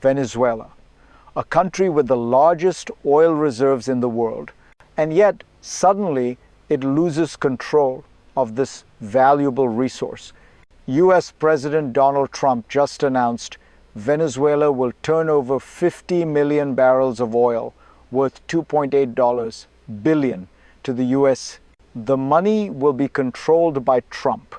Venezuela, a country with the largest oil reserves in the world, and yet suddenly it loses control of this valuable resource. US President Donald Trump just announced Venezuela will turn over 50 million barrels of oil worth $2.8 billion to the US. The money will be controlled by Trump,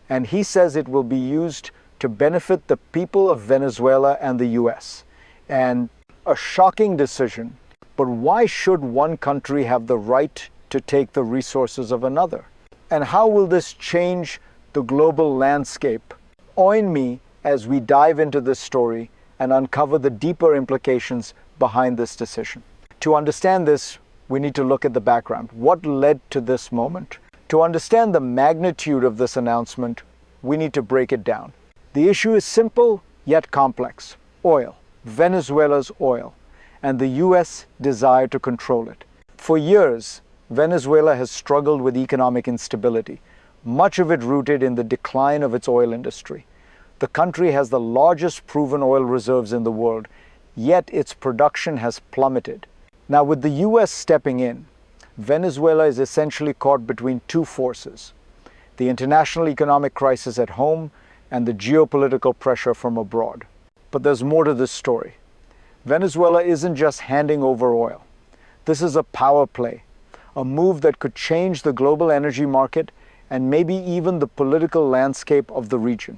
and he says it will be used to benefit the people of Venezuela and the US. And a shocking decision, but why should one country have the right to take the resources of another? And how will this change the global landscape? Join me as we dive into this story and uncover the deeper implications behind this decision. To understand this, we need to look at the background. What led to this moment? To understand the magnitude of this announcement, we need to break it down. The issue is simple yet complex. Oil, Venezuela's oil, and the US desire to control it. For years, Venezuela has struggled with economic instability, much of it rooted in the decline of its oil industry. The country has the largest proven oil reserves in the world, yet its production has plummeted. Now, with the US stepping in, Venezuela is essentially caught between two forces: the international economic crisis at home and the geopolitical pressure from abroad. But there's more to this story. Venezuela isn't just handing over oil. This is a power play, a move that could change the global energy market and maybe even the political landscape of the region.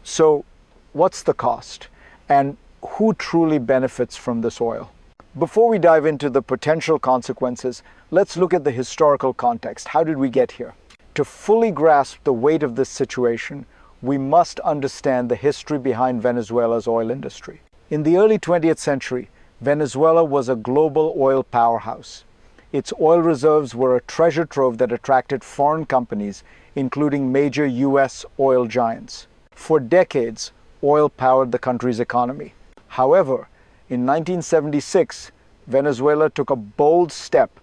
So, what's the cost? And who truly benefits from this oil? Before we dive into the potential consequences, let's look at the historical context. How did we get here? To fully grasp the weight of this situation, we must understand the history behind Venezuela's oil industry. In the early 20th century, Venezuela was a global oil powerhouse. Its oil reserves were a treasure trove that attracted foreign companies, including major US oil giants. For decades, oil powered the country's economy. However, in 1976, Venezuela took a bold step.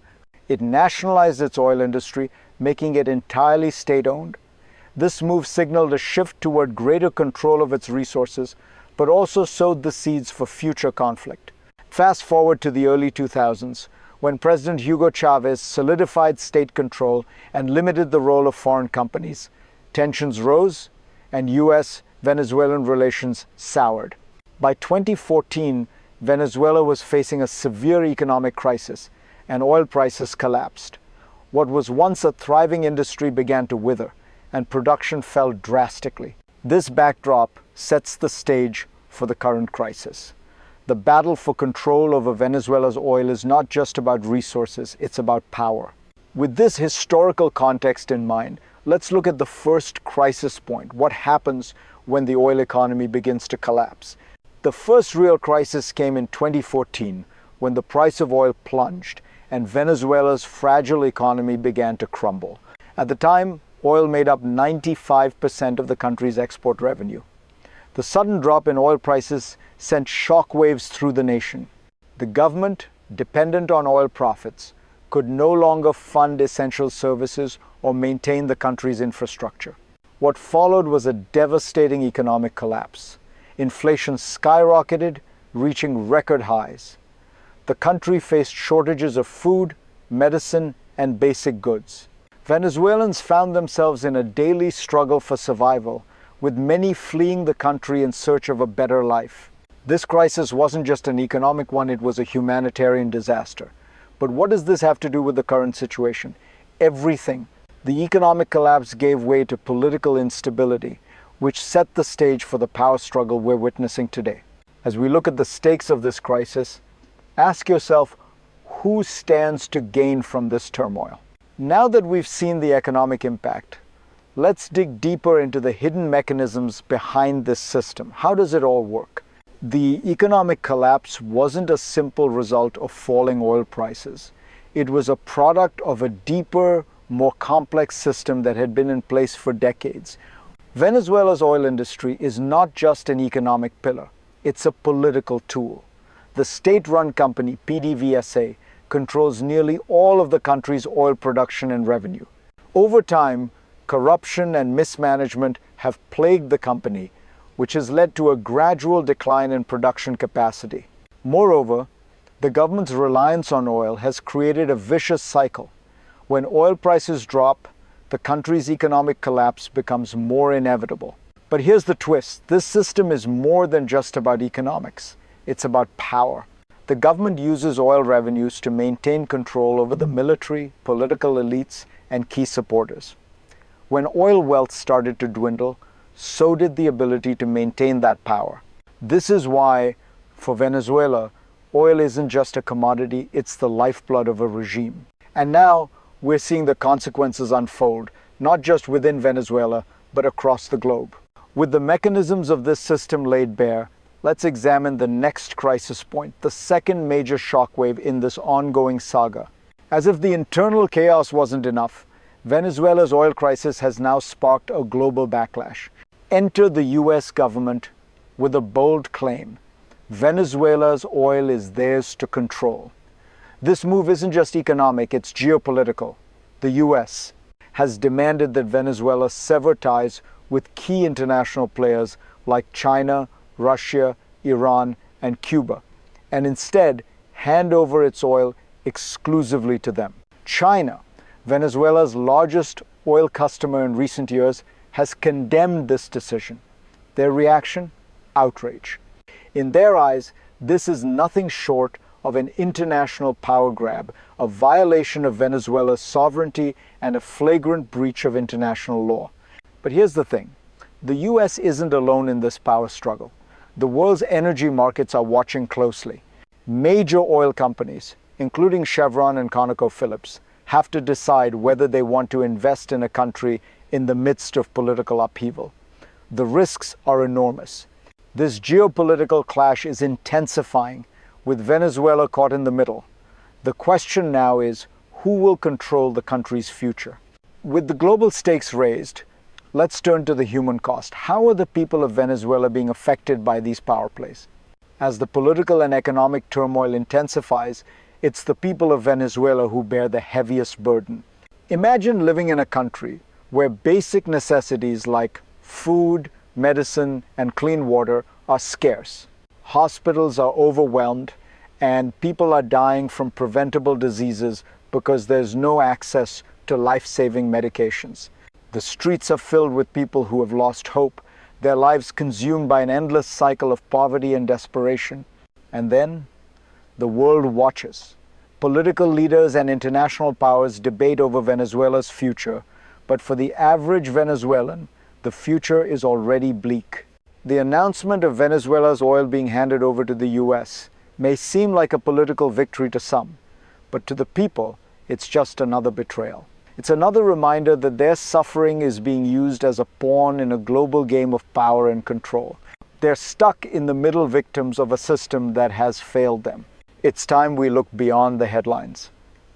It nationalized its oil industry, making it entirely state-owned. This move signaled a shift toward greater control of its resources, but also sowed the seeds for future conflict. Fast forward to the early 2000s, when President Hugo Chavez solidified state control and limited the role of foreign companies. Tensions rose, and US-Venezuelan relations soured. By 2014, Venezuela was facing a severe economic crisis, and oil prices collapsed. What was once a thriving industry began to wither, and production fell drastically. This backdrop sets the stage for the current crisis. The battle for control over Venezuela's oil is not just about resources, it's about power. With this historical context in mind, let's look at the first crisis point. What happens when the oil economy begins to collapse? The first real crisis came in 2014, when the price of oil plunged and Venezuela's fragile economy began to crumble. At the time, oil made up 95% of the country's export revenue. The sudden drop in oil prices sent shockwaves through the nation. The government, dependent on oil profits, could no longer fund essential services or maintain the country's infrastructure. What followed was a devastating economic collapse. Inflation skyrocketed, reaching record highs. The country faced shortages of food, medicine, and basic goods. Venezuelans found themselves in a daily struggle for survival, with many fleeing the country in search of a better life. This crisis wasn't just an economic one, it was a humanitarian disaster. But what does this have to do with the current situation? Everything. The economic collapse gave way to political instability, which set the stage for the power struggle we're witnessing today. As we look at the stakes of this crisis, ask yourself, who stands to gain from this turmoil? Now that we've seen the economic impact, let's dig deeper into the hidden mechanisms behind this system. How does it all work? The economic collapse wasn't a simple result of falling oil prices. It was a product of a deeper, more complex system that had been in place for decades. Venezuela's oil industry is not just an economic pillar, it's a political tool. The state-run company, PDVSA, controls nearly all of the country's oil production and revenue. Over time, corruption and mismanagement have plagued the company, which has led to a gradual decline in production capacity. Moreover, the government's reliance on oil has created a vicious cycle. When oil prices drop, the country's economic collapse becomes more inevitable. But here's the twist. This system is more than just about economics. It's about power. The government uses oil revenues to maintain control over the military, political elites, and key supporters. When oil wealth started to dwindle, so did the ability to maintain that power. This is why, for Venezuela, oil isn't just a commodity, it's the lifeblood of a regime. And now we're seeing the consequences unfold, not just within Venezuela, but across the globe. With the mechanisms of this system laid bare, let's examine the next crisis point, the second major shockwave in this ongoing saga. As if the internal chaos wasn't enough, Venezuela's oil crisis has now sparked a global backlash. Enter the US government with a bold claim: Venezuela's oil is theirs to control. This move isn't just economic, it's geopolitical. The US has demanded that Venezuela sever ties with key international players like China, Russia, Iran, and Cuba, and instead hand over its oil exclusively to them. China, Venezuela's largest oil customer in recent years, has condemned this decision. Their reaction? Outrage. In their eyes, this is nothing short of an international power grab, a violation of Venezuela's sovereignty, and a flagrant breach of international law. But here's the thing. The US isn't alone in this power struggle. The world's energy markets are watching closely. Major oil companies, including Chevron and ConocoPhillips, have to decide whether they want to invest in a country in the midst of political upheaval. The risks are enormous. This geopolitical clash is intensifying, with Venezuela caught in the middle. The question now is, who will control the country's future? With the global stakes raised, let's turn to the human cost. How are the people of Venezuela being affected by these power plays? As the political and economic turmoil intensifies, it's the people of Venezuela who bear the heaviest burden. Imagine living in a country where basic necessities like food, medicine, and clean water are scarce. Hospitals are overwhelmed, and people are dying from preventable diseases because there's no access to life-saving medications. The streets are filled with people who have lost hope, their lives consumed by an endless cycle of poverty and desperation. And then, the world watches. Political leaders and international powers debate over Venezuela's future, but for the average Venezuelan, the future is already bleak. The announcement of Venezuela's oil being handed over to the US may seem like a political victory to some, but to the people, it's just another betrayal. It's another reminder that their suffering is being used as a pawn in a global game of power and control. They're stuck in the middle, victims of a system that has failed them. It's time we look beyond the headlines.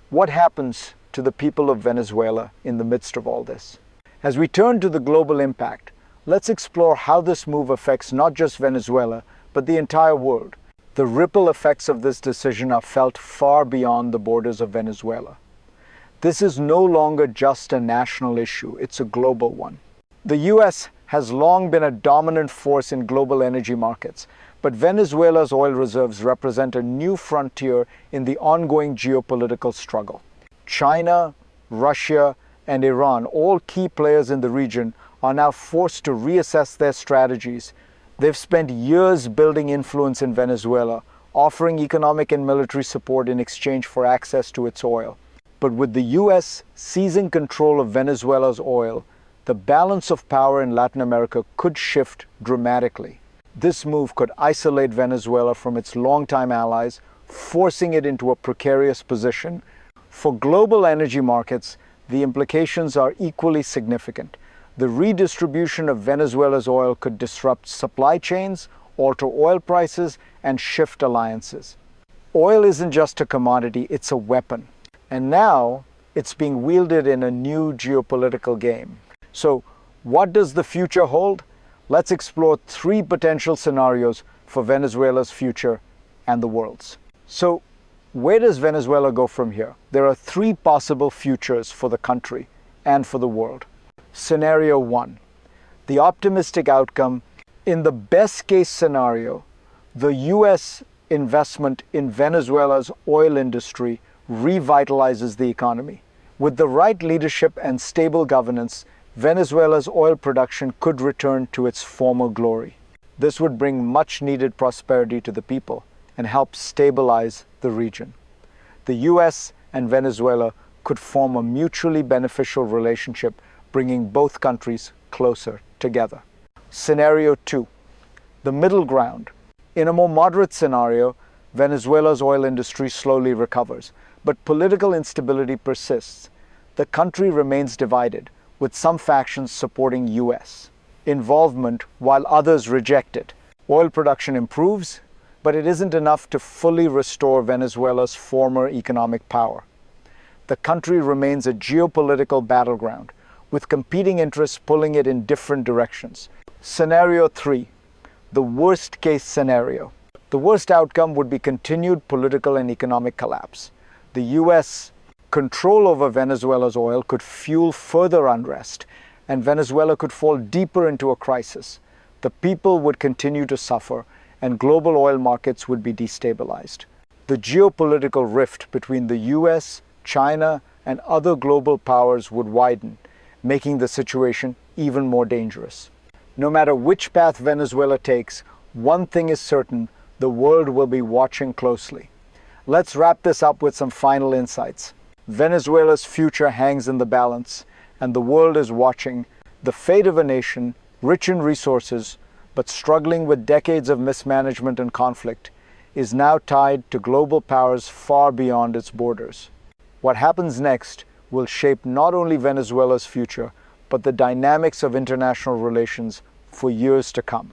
What happens to the people of Venezuela in the midst of all this? As we turn to the global impact, let's explore how this move affects not just Venezuela, but the entire world. The ripple effects of this decision are felt far beyond the borders of Venezuela. This is no longer just a national issue, it's a global one. The US has long been a dominant force in global energy markets, but Venezuela's oil reserves represent a new frontier in the ongoing geopolitical struggle. China, Russia, and Iran, all key players in the region, are now forced to reassess their strategies. They've spent years building influence in Venezuela, offering economic and military support in exchange for access to its oil. But with the US seizing control of Venezuela's oil, the balance of power in Latin America could shift dramatically. This move could isolate Venezuela from its longtime allies, forcing it into a precarious position. For global energy markets, the implications are equally significant. The redistribution of Venezuela's oil could disrupt supply chains, alter oil prices, and shift alliances. Oil isn't just a commodity, it's a weapon. And now, it's being wielded in a new geopolitical game. So, what does the future hold? Let's explore 3 potential scenarios for Venezuela's future and the world's. So, where does Venezuela go from here? There are 3 possible futures for the country and for the world. Scenario 1. The optimistic outcome: In the best case scenario, the US investment in Venezuela's oil industry revitalizes the economy. With the right leadership and stable governance, Venezuela's oil production could return to its former glory. This would bring much needed prosperity to the people and help stabilize the region. The US and Venezuela could form a mutually beneficial relationship, bringing both countries closer together. Scenario 2. The middle ground. In a more moderate scenario, Venezuela's oil industry slowly recovers, but political instability persists. The country remains divided, with some factions supporting US involvement while others reject it. Oil production improves, but it isn't enough to fully restore Venezuela's former economic power. The country remains a geopolitical battleground, with competing interests pulling it in different directions. Scenario 3. The worst case scenario. The worst outcome would be continued political and economic collapse. The US control over Venezuela's oil could fuel further unrest, and Venezuela could fall deeper into a crisis. The people would continue to suffer, and global oil markets would be destabilized. The geopolitical rift between the US, China, and other global powers would widen, making the situation even more dangerous. No matter which path Venezuela takes, one thing is certain: the world will be watching closely. Let's wrap this up with some final insights. Venezuela's future hangs in the balance, and the world is watching. The fate of a nation, rich in resources, but struggling with decades of mismanagement and conflict, is now tied to global powers far beyond its borders. What happens next will shape not only Venezuela's future, but the dynamics of international relations for years to come.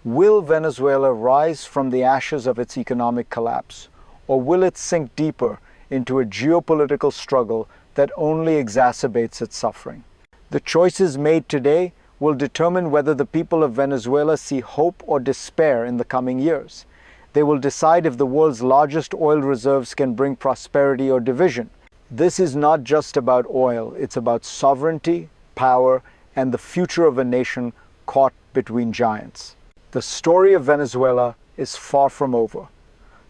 Will Venezuela rise from the ashes of its economic collapse, or will it sink deeper into a geopolitical struggle that only exacerbates its suffering? The choices made today will determine whether the people of Venezuela see hope or despair in the coming years. They will decide if the world's largest oil reserves can bring prosperity or division. This is not just about oil, it's about sovereignty, power, and the future of a nation caught between giants. The story of Venezuela is far from over.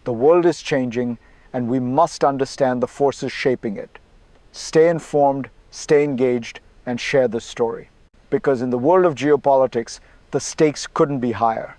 The world is changing, and we must understand the forces shaping it. Stay informed, stay engaged, and share this story. Because in the world of geopolitics, the stakes couldn't be higher.